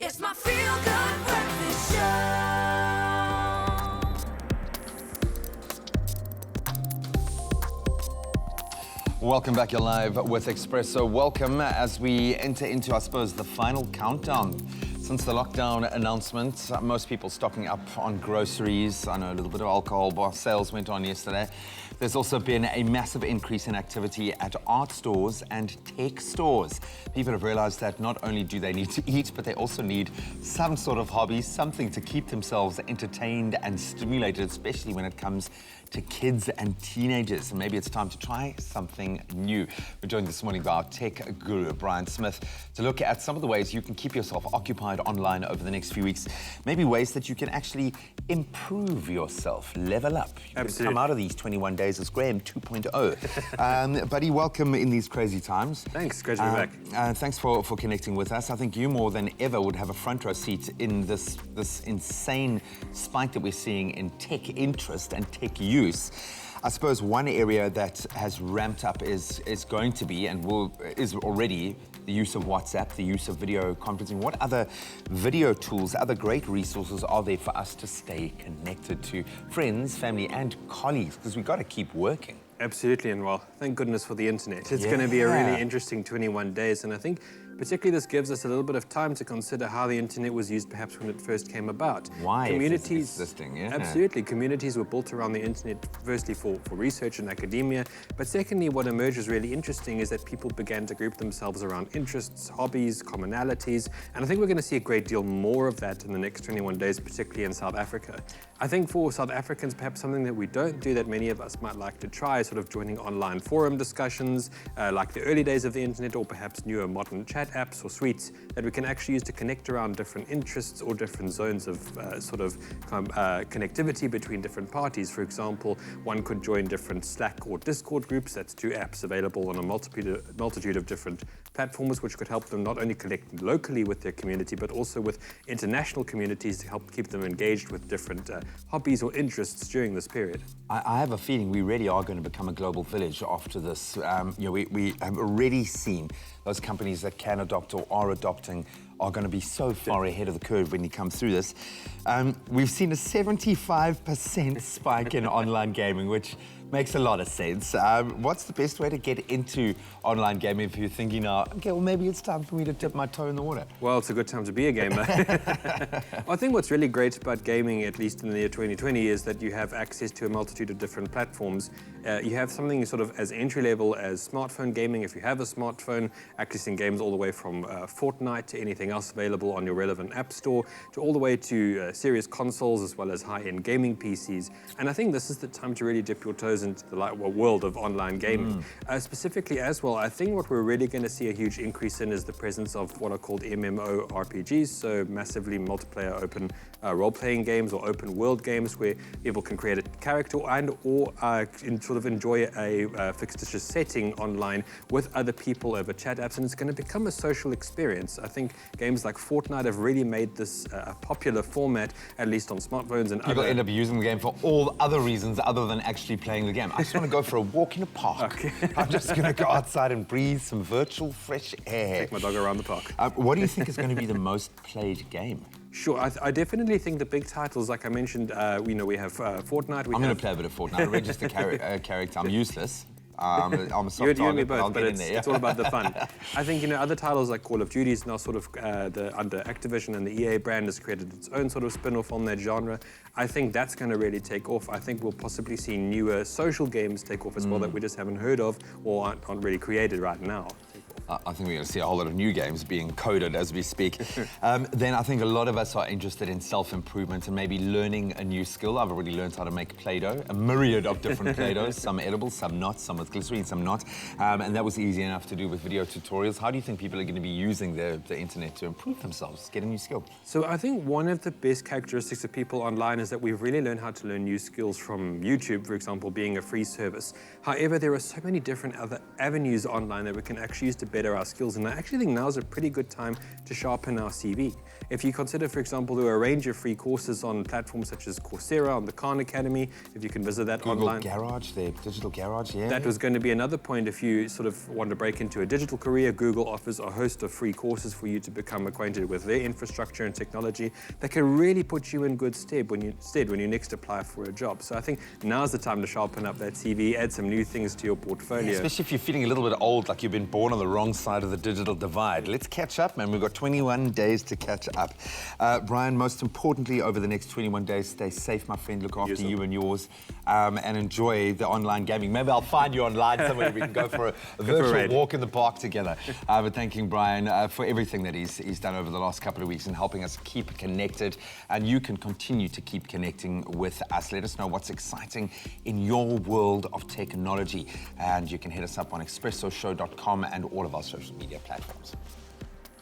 It's my feel-good breakfast show. Welcome back. You're live with Expresso. Welcome as we enter into, I suppose, the final countdown. Since the lockdown announcement, most people stocking up on groceries. I know a little bit of alcohol bar sales went on yesterday. There's also been a massive increase in activity at art stores and tech stores. People have realized that not only do they need to eat, but they also need some sort of hobby, something to keep themselves entertained and stimulated, especially when it comes to kids and teenagers. And maybe it's time to try something new. We're joined this morning by our tech guru, Brian Smith, to look at some of the ways you can keep yourself occupied online over the next few weeks. Maybe ways that you can actually improve yourself, level up. You can come out of these 21 days as Graham 2.0. Buddy, welcome in these crazy times. Thanks, great to be back. Thanks for connecting with us. I think you more than ever would have a front row seat in this is spike that we're seeing in tech interest and tech use. I suppose one area that has ramped up is going to be and is already the use of WhatsApp, the use of video conferencing. What other video tools, other great resources are there for us to stay connected to friends, family, and colleagues? Because we've got to keep working. Absolutely, and well, thank goodness for the internet. It's going to be a really interesting 21 days, and I think particularly this gives us a little bit of time to consider how the internet was used perhaps when it first came about. Why communities it's existing, yeah. Absolutely, communities were built around the internet, firstly for research and academia, but secondly what emerged was really interesting is that people began to group themselves around interests, hobbies, commonalities, and I think we're going to see a great deal more of that in the next 21 days, particularly in South Africa. I think for South Africans, perhaps something that we don't do that many of us might like to try is sort of joining online forum discussions, like the early days of the internet, or perhaps newer modern chat apps or suites that we can actually use to connect around different interests or different zones of connectivity between different parties. For example, one could join different Slack or Discord groups. That's two apps available on a multitude of different platforms, which could help them not only connect locally with their community, but also with international communities to help keep them engaged with different hobbies or interests during this period. I have a feeling we really are going to become a global village after this. We have already seen those companies that can adopt or are adopting are going to be so far ahead of the curve when you come through this. We've seen a 75% spike in online gaming, which makes a lot of sense. What's the best way to get into online gaming if you're thinking, okay, well, maybe it's time for me to dip my toe in the water? Well, it's a good time to be a gamer. I think what's really great about gaming, at least in the year 2020, is that you have access to a multitude of different platforms. You have something sort of as entry-level as smartphone gaming, if you have a smartphone, accessing games all the way from Fortnite to anything else available on your relevant app store, to all the way to serious consoles as well as high-end gaming PCs. And I think this is the time to really dip your toes into the world of online gaming. Specifically as well, I think what we're really going to see a huge increase in is the presence of what are called MMORPGs, so massively multiplayer open role-playing games or open world games where people can create a character or sort of enjoy a fictitious setting online with other people over chat apps, and it's going to become a social experience. I think games like Fortnite have really made this a popular format, at least on smartphones and people end up using the game for all other reasons other than actually playing the game. I just want to go for a walk in a park. Okay. I'm just going to go outside and breathe some virtual fresh air. Take my dog around the park. What do you think is going to be the most played game? Sure, I definitely think the big titles, like I mentioned, we have Fortnite. I'm going to play a bit of Fortnite. I register character. I'm useless. I'm a soft you and me target, both, but it's all about the fun. I think, other titles like Call of Duty is now sort of under Activision, and the EA brand has created its own sort of spin-off on that genre. I think that's going to really take off. I think we'll possibly see newer social games take off as well that we just haven't heard of or aren't really created right now. I think we're going to see a whole lot of new games being coded as we speak. Then I think a lot of us are interested in self-improvement and maybe learning a new skill. I've already learned how to make Play-Doh, a myriad of different Play-Dohs, some edible, some not, some with glycerine, some not. And that was easy enough to do with video tutorials. How do you think people are going to be using the internet to improve themselves, get a new skill? So I think one of the best characteristics of people online is that we've really learned how to learn new skills from YouTube, for example, being a free service. However, there are so many different other avenues online that we can actually use to better better our skills. And I actually think now's a pretty good time to sharpen our CV. If you consider, for example, there are a range of free courses on platforms such as Coursera, on the Khan Academy, if you can visit that Google online. Garage, their digital garage, yeah. That was going to be another point if you sort of want to break into a digital career. Google offers a host of free courses for you to become acquainted with their infrastructure and technology that can really put you in good stead when you next apply for a job. So I think now's the time to sharpen up that CV, add some new things to your portfolio. Yeah, especially if you're feeling a little bit old, like you've been born on the wrong side of the digital divide. Let's catch up, man. We've got 21 days to catch up. Brian, most importantly, over the next 21 days, stay safe, my friend. Look after you and yours, and enjoy the online gaming. Maybe I'll find you online somewhere. We can go for a virtual walk in the park together. But thanking Brian for everything that he's done over the last couple of weeks and helping us keep connected. And you can continue to keep connecting with us. Let us know what's exciting in your world of technology. And you can hit us up on expressoshow.com and all of our social media platforms.